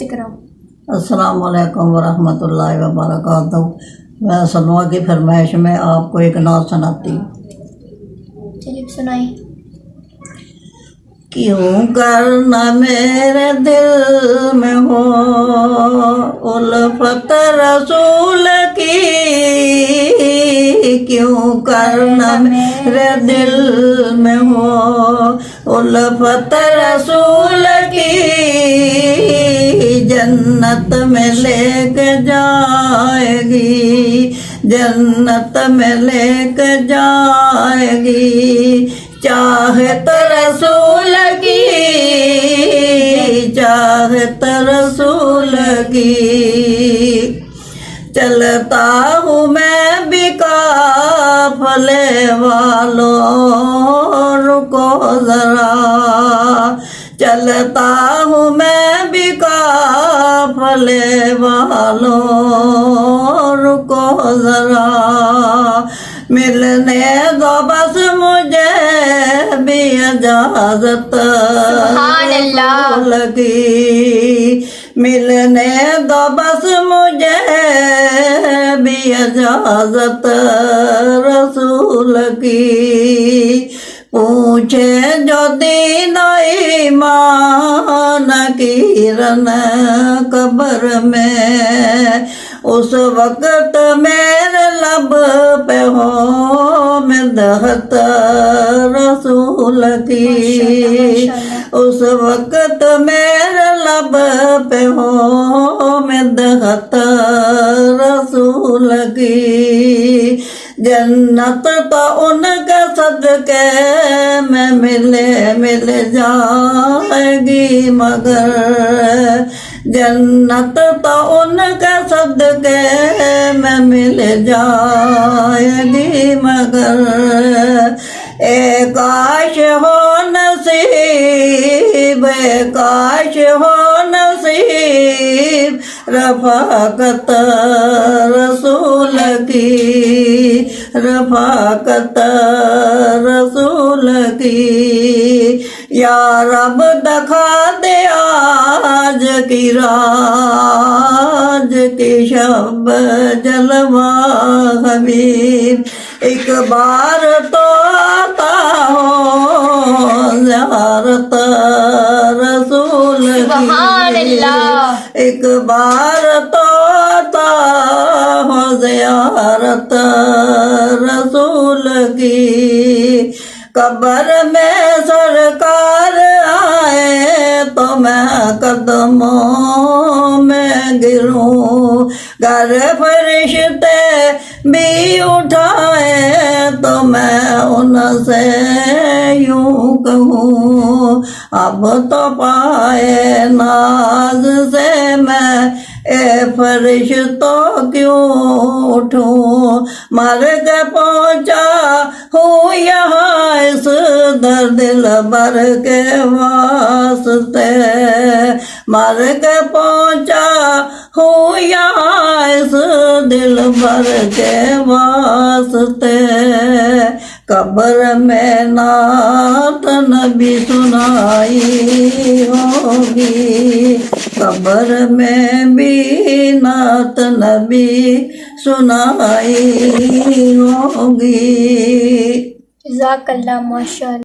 करते कराओ। अस्सलाम वालेकुम वरहमतुल्लाहि वबरकातुहू। मैं सलमा की फरमाइश में आपको एक नात सुनाती हूँ। चलिए सुनाई। क्यों करना मेरे दिल में हो उल्फत रसूल की, क्यों करना मेरे दिल में हो उल्फत रसूल की, जन्नत में लेके जाएगी, जन्नत में लेके जाएगी, चाहत रसूल की, चाहत रसूल की। चलता हूँ मैं भी काफले वालों, रुको जरा, चलता हूँ मैं भी काफले वालों, रुको जरा, मिलने दो बस मुझे भी इजाजत रसूल की, मिलने दो बस मुझे भी इजाजत रसूल की। पूछे जो दीन ईमान की रन कब्र में, उस वक्त मेरे लब पे हो मिदहत रसूल की, उस वक्त मेरे लब पे हो मिदहत रसूल की। जन्नत तो उनके सदके में मिल जाएगी, मगर जन्नत तो उनके सदके में मिल जाएगी, मगर काश हो नसीब, काश हो नसीब रफ़ाकत रसूल की, रफ़ाकत रसूल की। या रब दिखा दे आज की राज की शब जलवा हबीब, एक बार तो आता हो ज़ियारत रसूल की, एक बार तो आता हो ज़ियारत रसूल की। कब्र में सरकार आए तो मैं कदमों में गिरूं, घर फरिश्ते भी उठाए तो मैं उनसे यूं कहूँ, अब तो पाए नाज से मैं ए फरिश्तों क्यों उठूं, मर के पहुँचा हूँ यहाँ इस दर दिल भर के वास्ते, मर के पहुँचा हूँ यहाँ इस दिल भर के वास्ते। कब्र में नात नबी सुनाई होगी, कब्र में भी नात नबी सुनाई होगी। जज़ाकल्लाह माशाअल्लाह।